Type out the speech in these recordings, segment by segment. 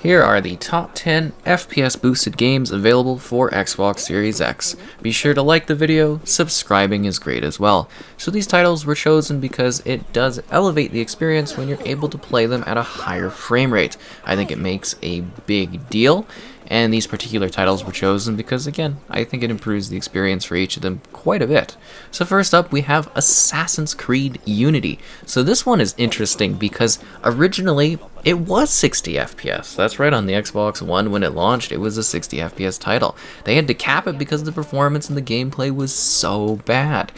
Here are the top 10 FPS boosted games available for Xbox Series X. Be sure to like the video, subscribing is great as well. So these titles were chosen because it does elevate the experience when you're able to play them at a higher frame rate. I think it makes a big deal. And these particular titles were chosen because, again, I think it improves the experience for each of them quite a bit. So first up, we have Assassin's Creed Unity. So this one is interesting because originally it was 60 FPS. That's right, on the Xbox One when it launched, it was a 60 FPS title. They had to cap it because the performance and the gameplay was so bad.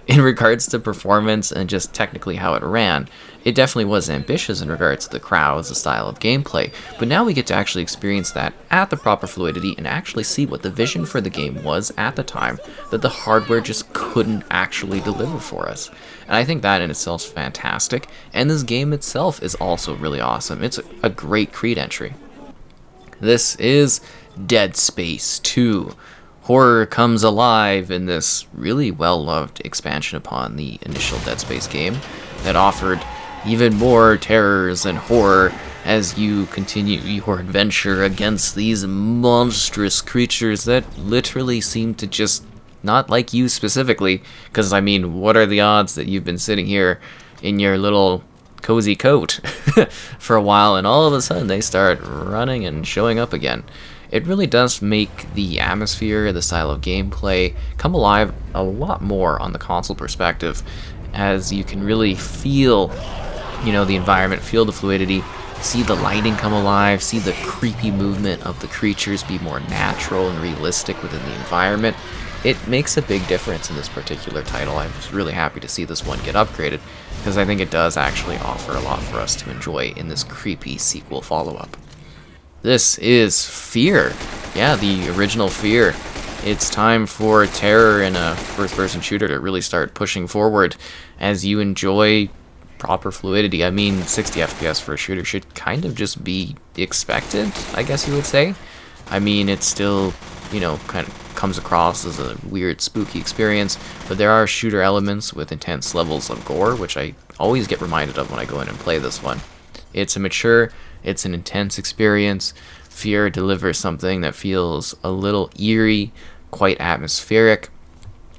In regards to performance and just technically how it ran, it definitely was ambitious in regards to the crowds, the style of gameplay, but now we get to actually experience that at the proper fluidity and actually see what the vision for the game was at the time that the hardware just couldn't actually deliver for us. And I think that in itself is fantastic, and this game itself is also really awesome. It's a great Creed entry. This is Dead Space 2. Horror comes alive in this really well-loved expansion upon the initial Dead Space game that offered even more terrors and horror as you continue your adventure against these monstrous creatures that literally seem to just not like you specifically, because I mean, what are the odds that you've been sitting here in your little cozy coat for a while and all of a sudden they start running and showing up again. It really does make the atmosphere, the style of gameplay come alive a lot more on the console perspective, as you can really feel, the environment, feel the fluidity, see the lighting come alive, see the creepy movement of the creatures be more natural and realistic within the environment. It makes a big difference in this particular title. I was really happy to see this one get upgraded, because I think it does actually offer a lot for us to enjoy in this creepy sequel follow-up. This is Fear. Yeah, the original Fear. It's time for terror in a first-person shooter to really start pushing forward as you enjoy proper fluidity. I mean, 60 FPS for a shooter should kind of just be expected, I guess you would say. I mean, it's still, kind of comes across as a weird, spooky experience, but there are shooter elements with intense levels of gore, which I always get reminded of when I go in and play this one. It's it's an intense experience. Fear delivers something that feels a little eerie, quite atmospheric,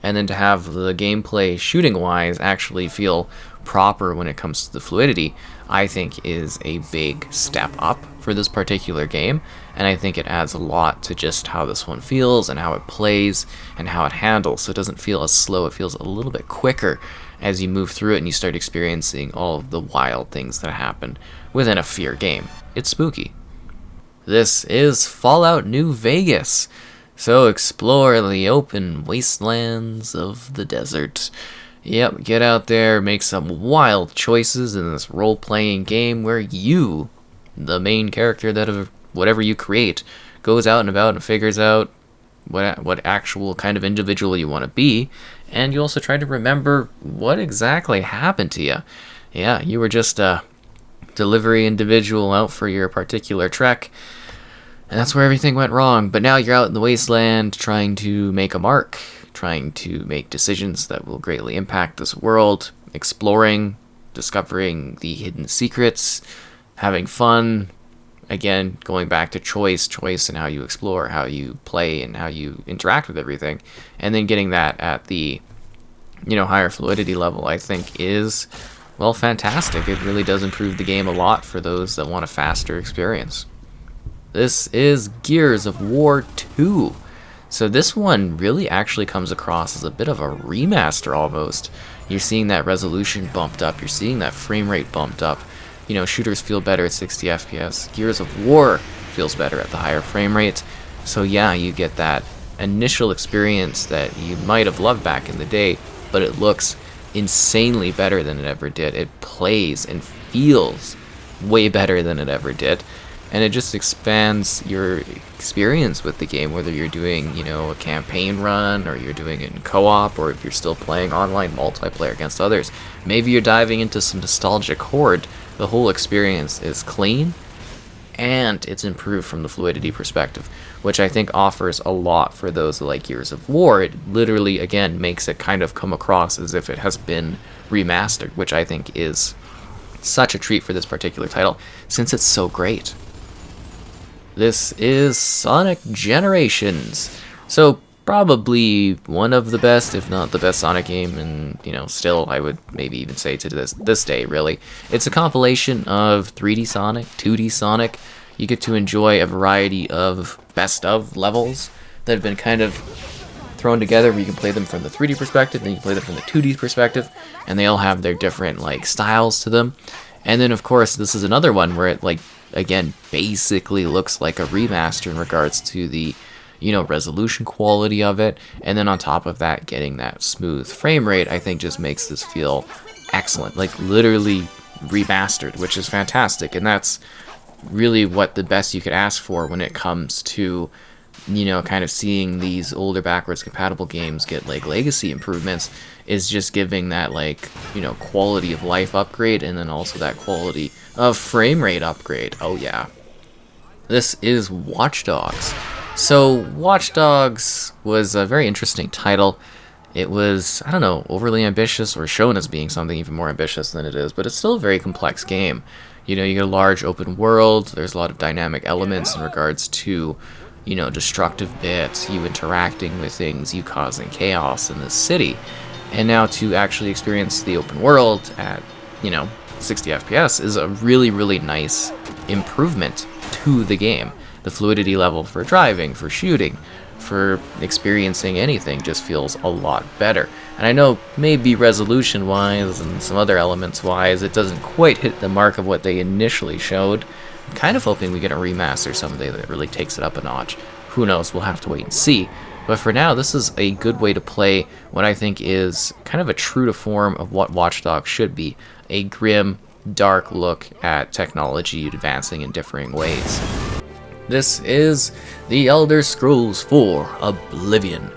and then to have the gameplay shooting-wise actually feel proper when it comes to the fluidity, I think is a big step up for this particular game, and I think it adds a lot to just how this one feels and how it plays and how it handles, so it doesn't feel as slow, it feels a little bit quicker as you move through it and you start experiencing all of the wild things that happen within a Fear game. It's spooky. This is Fallout New Vegas. So explore the open wastelands of the desert. Yep, get out there, make some wild choices in this role-playing game where you, the main character that of whatever you create, goes out and about and figures out what actual kind of individual you want to be, and you also try to remember what exactly happened to you. Yeah, you were just a delivery individual out for your particular trek, and that's where everything went wrong. But now you're out in the wasteland trying to make a mark, trying to make decisions that will greatly impact this world, exploring, discovering the hidden secrets, having fun. Again, going back to choice and how you explore, how you play, and how you interact with everything. And then getting that at the, higher fluidity level, I think is, well, fantastic. It really does improve the game a lot for those that want a faster experience. This is Gears of War 2. So this one really actually comes across as a bit of a remaster almost. You're seeing that resolution bumped up, you're seeing that frame rate bumped up. Shooters feel better at 60 FPS. Gears of War feels better at the higher frame rate. So yeah, you get that initial experience that you might have loved back in the day, but it looks insanely better than it ever did. It plays and feels way better than it ever did. And it just expands your experience with the game, whether you're doing, a campaign run, or you're doing it in co-op, or if you're still playing online multiplayer against others. Maybe you're diving into some nostalgic horde. The whole experience is clean, and it's improved from the fluidity perspective, which I think offers a lot for those that like Gears of War. It literally, again, makes it kind of come across as if it has been remastered, which I think is such a treat for this particular title, since it's so great. This is Sonic Generations. So probably one of the best, if not the best Sonic game, and still I would maybe even say to this day, really. It's a compilation of 3D Sonic, 2D Sonic. You get to enjoy a variety of best of levels that have been kind of thrown together, where you can play them from the 3D perspective, then you can play them from the 2D perspective, and they all have their different styles to them. And then of course this is another one where it again basically looks like a remaster in regards to the resolution quality of it, and then on top of that, getting that smooth frame rate, I think just makes this feel excellent, literally remastered, which is fantastic. And that's really what the best you could ask for when it comes to kind of seeing these older backwards compatible games get legacy improvements, is just giving that quality of life upgrade, and then also that quality of frame rate upgrade. Oh yeah. This is Watch Dogs. So Watch Dogs was a very interesting title. It was, I don't know, overly ambitious, or shown as being something even more ambitious than it is, but it's still a very complex game. You get a large open world, there's a lot of dynamic elements in regards to destructive bits, you interacting with things, you causing chaos in this city. And now to actually experience the open world at 60 FPS is a really, really nice improvement to the game. The fluidity level for driving, for shooting, for experiencing anything just feels a lot better. And I know maybe resolution wise and some other elements wise it doesn't quite hit the mark of what they initially showed. I'm kind of hoping we get a remaster someday that really takes it up a notch. Who knows, we'll have to wait and see. But for now, this is a good way to play what I think is kind of a true to form of what Watch Dogs should be. A grim, dark look at technology advancing in differing ways. This is The Elder Scrolls IV: Oblivion,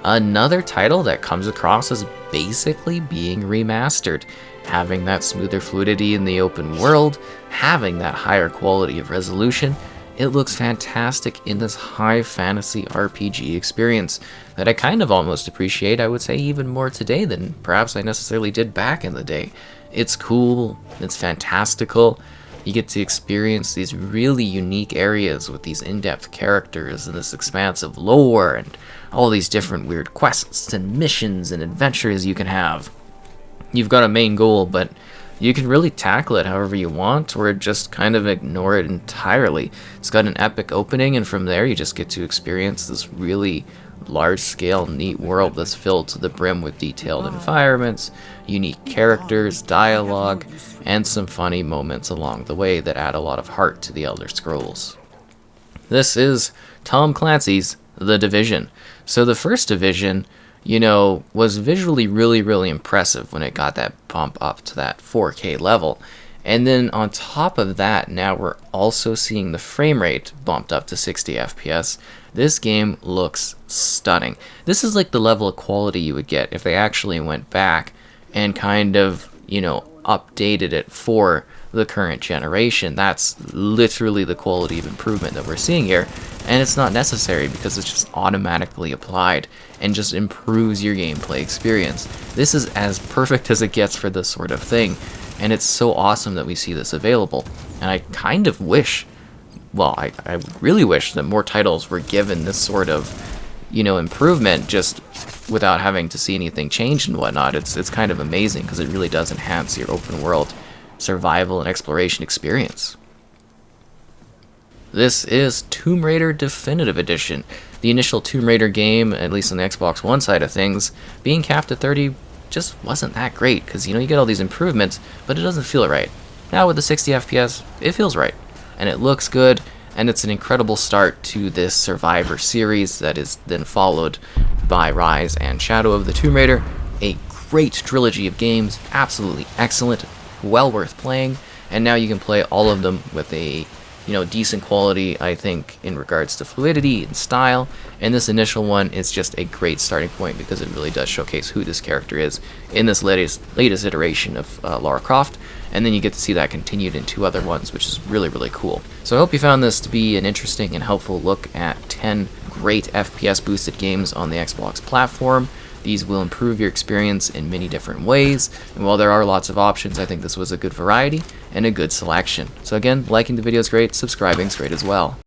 another title that comes across as basically being remastered, having that smoother fluidity in the open world, having that higher quality of resolution. It looks fantastic in this high fantasy RPG experience that I kind of almost appreciate, I would say even more today than perhaps I necessarily did back in the day. It's cool, it's fantastical. You get to experience these really unique areas with these in-depth characters and this expansive lore and all these different weird quests and missions and adventures you can have. You've got a main goal, but you can really tackle it however you want, or just kind of ignore it entirely. It's got an epic opening, and from there you just get to experience this really large-scale, neat world that's filled to the brim with detailed environments, unique characters, dialogue, and some funny moments along the way that add a lot of heart to the Elder Scrolls. This is Tom Clancy's The Division. So the first Division, was visually really, really impressive when it got that bump up to that 4K level. And then on top of that, now we're also seeing the frame rate bumped up to 60 FPS. This game looks stunning. This is the level of quality you would get if they actually went back and kind of, updated it for the current generation. That's literally the quality of improvement that we're seeing here. And it's not necessary because it's just automatically applied and just improves your gameplay experience. This is as perfect as it gets for this sort of thing. And it's so awesome that we see this available. And I kind of wish, well, I really wish that more titles were given this sort of, improvement just without having to see anything change and whatnot. It's kind of amazing because it really does enhance your open world survival and exploration experience. This is Tomb Raider Definitive Edition. The initial Tomb Raider game, at least on the Xbox One side of things, being capped at 30 just wasn't that great because you get all these improvements, but it doesn't feel right. Now with the 60 FPS, it feels right, and it looks good, and it's an incredible start to this Survivor series that is then followed by Rise and Shadow of the Tomb Raider. A great trilogy of games, absolutely excellent, well worth playing, and now you can play all of them with a decent quality, I think, in regards to fluidity and style. And this initial one is just a great starting point because it really does showcase who this character is in this latest iteration of Lara Croft. And then you get to see that continued in 2 other ones, which is really, really cool. So I hope you found this to be an interesting and helpful look at 10 great FPS boosted games on the Xbox platform. These will improve your experience in many different ways, and while there are lots of options, I think this was a good variety and a good selection. So again, liking the video is great, subscribing is great as well.